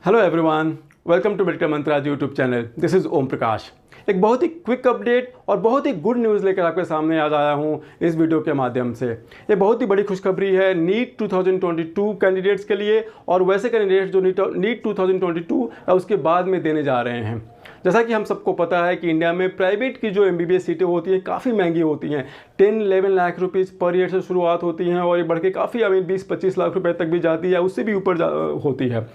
Hello everyone, welcome to medical Mantras YouTube channel. This is Om Prakash. एक बहुत ही quick update और बहुत ही गुड न्यूज़ लेकर आपके सामने आज आया हूँ इस वीडियो के माध्यम से। ये बहुत ही बड़ी खुशखबरी है नीट 2022 कैंडिडेट्स के लिए और वैसे कैंडिडेट्स जो नीट 2022 उसके बाद में देने जा रहे हैं। जैसा कि हम सबको पता है कि इंडिया में प्राइवेट की जो MBBS सीटें होती हैं काफ़ी महंगी होती हैं। 10-11 लाख रुपीज़ पर ईयर से शुरुआत होती हैं और ये बढ़ के काफ़ी 20-25 लाख रुपए तक भी जाती है, उससे भी ऊपर होती है।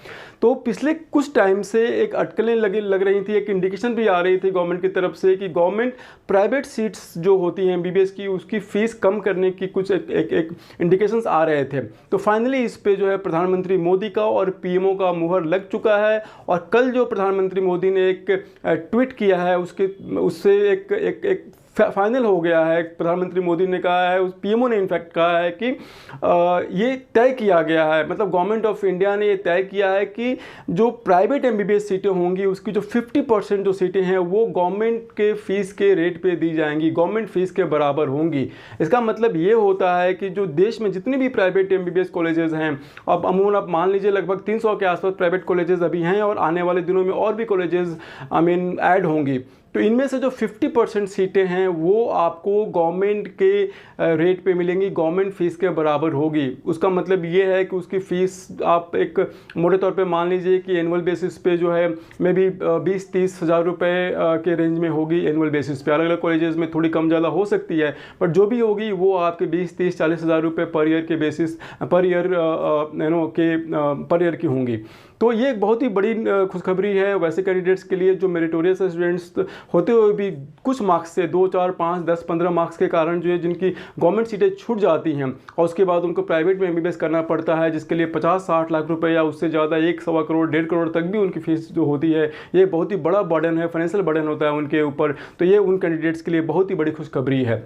तो पिछले कुछ टाइम से एक अटकलें लग रही थी, एक इंडिकेशन भी आ रही थी गवर्नमेंट की तरफ से कि गवर्नमेंट प्राइवेट सीट्स जो होती हैं MBBS की उसकी फ़ीस कम करने की कुछ एक इंडिकेशंस आ रहे थे। तो फाइनली इस पे जो है प्रधानमंत्री मोदी का और PMO का मुहर लग चुका है और कल जो प्रधानमंत्री मोदी ने एक ट्वीट किया है उससे एक फाइनल हो गया है। प्रधानमंत्री मोदी ने कहा है, उस PMO ने इनफैक्ट कहा है कि ये तय किया गया है, मतलब गवर्नमेंट ऑफ इंडिया ने ये तय किया है कि जो प्राइवेट MBBS सीटें होंगी उसकी जो 50% जो सीटें हैं वो गवर्नमेंट के फीस के रेट पे दी जाएंगी, गवर्नमेंट फीस के बराबर होंगी। इसका मतलब ये होता है कि जो देश में जितने भी प्राइवेट MBBS कॉलेजेस हैं, अब अमूमन आप मान लीजिए लगभग 300 के आसपास प्राइवेट कॉलेजेस अभी हैं और आने वाले दिनों में और भी कॉलेजेस ऐड होंगी। तो इनमें से जो 50% सीटें हैं वो आपको गवर्नमेंट के रेट पे मिलेंगी, गवर्नमेंट फ़ीस के बराबर होगी। उसका मतलब ये है कि उसकी फ़ीस आप एक मोटे तौर पे मान लीजिए कि एनुअल बेसिस पे जो है मे बी 20-30 हज़ार रुपये के रेंज में होगी एनुअल बेसिस पे। अलग अलग कॉलेजेस में थोड़ी कम ज़्यादा हो सकती है, बट जो भी होगी वो आपके 20-30-40 हज़ार रुपये पर ईयर के बेसिस पर ईयर की होंगी। तो ये एक बहुत ही बड़ी खुशखबरी है वैसे कैंडिडेट्स के लिए जो मेरिटोरियस स्टूडेंट्स होते हुए भी कुछ मार्क्स से 2, 4, 5, 10, 15 मार्क्स के कारण जो है जिनकी गवर्नमेंट सीटें छूट जाती हैं और उसके बाद उनको प्राइवेट में MBBS करना पड़ता है, जिसके लिए 50-60 लाख रुपए या उससे ज़्यादा 1-1.25 करोड़ 1.5 करोड़ तक भी उनकी फ़ीस जो होती है, ये बहुत ही बड़ा बर्डन है, फाइनेंशियल बर्डन होता है उनके ऊपर। तो ये उन कैंडिडेट्स के लिए बहुत ही बड़ी खुशखबरी है।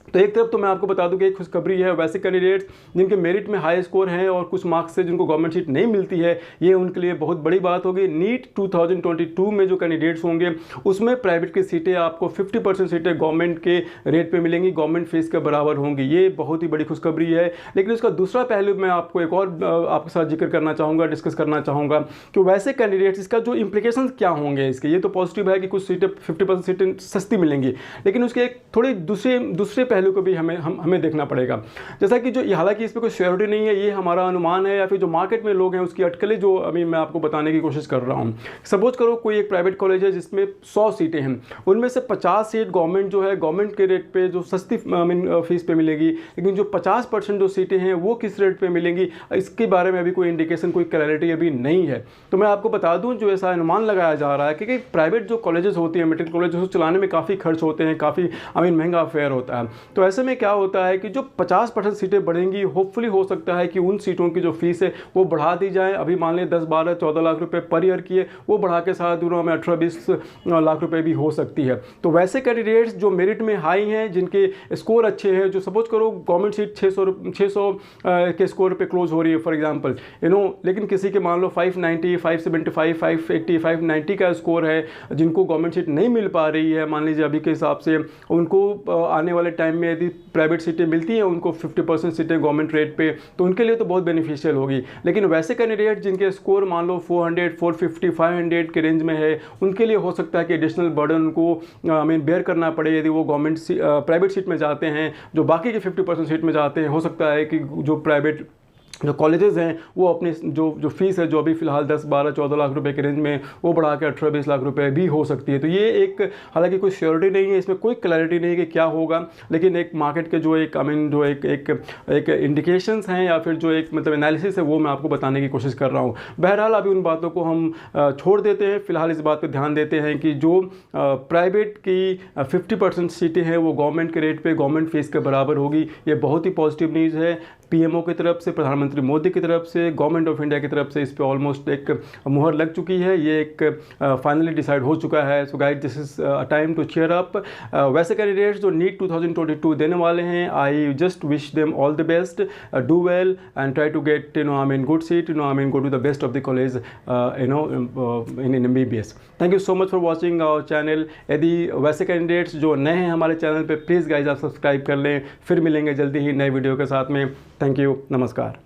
तो एक तरफ तो मैं आपको बता दूं कि एक खुशखबरी है वैसे कैंडिडेट्स जिनके मेरिट में हाई स्कोर हैं और कुछ मार्क्स से जिनको गवर्नमेंट सीट नहीं मिलती है, ये उनके लिए बहुत बड़ी बात होगी। नीट 2022 में जो कैंडिडेट्स होंगे उसमें प्राइवेट की सीटें आपको 50% सीटें गवर्नमेंट के रेट पे मिलेंगी, गवर्नमेंट फीस के बराबर होंगी। ये बहुत ही बड़ी खुशखबरी है। लेकिन उसका दूसरा पहलू मैं आपको एक और आपके साथ जिक्र करना चाहूँगा, डिस्कस करना चाहूँगा कि वैसे कैंडिडेट्स इसका जो इंप्लीकेशन क्या होंगे इसके। ये तो पॉजिटिव है कि कुछ सीटें 50% सीटें सस्ती मिलेंगी, लेकिन उसके एक थोड़ी दूसरे पहलू को भी हमें देखना पड़ेगा। जैसा कि जो हालांकि इस पर कोई श्योरिटी नहीं है, ये हमारा अनुमान है या फिर जो मार्केट में लोग हैं उसकी अटकलें जो अभी मैं आपको बताने की कोशिश कर रहा हूँ। सपोज करो कोई एक प्राइवेट कॉलेज है जिसमें 100 सीटें हैं, उनमें से 50 सीट गवर्नमेंट जो है गवर्नमेंट के रेट पे जो सस्ती फीस पे मिलेगी, लेकिन जो 50% जो सीटें हैं वो किस रेट पे मिलेंगी इसके बारे में अभी कोई इंडिकेशन, कोई क्लैरिटी अभी नहीं है। तो मैं आपको बता दूँ जो ऐसा अनुमान लगाया जा रहा है कि प्राइवेट जो कॉलेजेस होती हैं, मेडिकल कॉलेज, उसको चलाने में काफ़ी खर्च होते हैं, काफ़ी महंगा अफेयर होता है। तो ऐसे में क्या होता है कि जो 50% सीटें बढ़ेंगी, होपफुली हो सकता है कि उन सीटों की जो फीस है वो बढ़ा दी जाए। अभी मान लें 10, 12, 14 लाख रुपए पर ईयर की है, वो बढ़ा के साथ दिनों में 18-20 लाख रुपए भी हो सकती है। तो वैसे कैंडिडेट्स जो मेरिट में हाई हैं, जिनके स्कोर अच्छे हैं, जो सपोज करो गवर्नमेंट सीट 600 के स्कोर पे क्लोज हो रही है फॉर एग्जांपल, लेकिन किसी के मान लो 590, 575, 580, 590 का स्कोर है, जिनको गवर्नमेंट सीट नहीं मिल पा रही है मान लीजिए अभी के हिसाब से, उनको आने वाले टाइम में यदि प्राइवेट सीटें मिलती हैं उनको 50% सीटें गवर्नमेंट रेट पे, तो उनके लिए तो बहुत बेनिफिशियल होगी। लेकिन वैसे कैंडिडेट जिनके स्कोर मान लो 400, 450, 500 के रेंज में है, उनके लिए हो सकता है कि एडिशनल बर्डन उनको बेयर करना पड़े यदि वो गवर्नमेंट प्राइवेट सीट में जाते हैं। जो बाकी के 50% सीट में जाते हैं, हो सकता है कि जो प्राइवेट जो कॉलेजेस हैं वो अपनी जो फीस है जो अभी फिलहाल 10, 12, 14 लाख रुपए के रेंज में, वो बढ़ा के 18-20 लाख रुपए भी हो सकती है। तो ये एक हालांकि कोई श्योरिटी नहीं है, इसमें कोई क्लैरिटी नहीं है कि क्या होगा, लेकिन एक मार्केट के जो एक इंडिकेशंस हैं या फिर जो एक मतलब एनालिसिस है वो मैं आपको बताने की कोशिश कर रहा हूँ। बहरहाल अभी उन बातों को हम छोड़ देते हैं, फिलहाल इस बात पर ध्यान देते हैं कि जो प्राइवेट की 50% सीटें हैं वो गवर्नमेंट के रेट पर गवर्नमेंट फीस के बराबर होगी। ये बहुत ही पॉजिटिव न्यूज़ है। PMO की तरफ से, प्रधानमंत्री मोदी की तरफ से, गवर्नमेंट ऑफ इंडिया की तरफ से इस पे ऑलमोस्ट एक मुहर लग चुकी है। ये एक फाइनली डिसाइड हो चुका है। So guys, this is a time to cheer up. वैसे कैंडिडेट्स जो नीट 2022 देने वाले हैं, I just wish them all the best, do well and try to get good seat, go to the best of the college in MBBS। Thank you so much for watching our channel. यदि वैसे candidates जो नए हैं हमारे channel पे, please guys आप subscribe कर लें। फिर मिलेंगे जल्दी ही नए वीडियो के साथ में। थैंक यू, नमस्कार।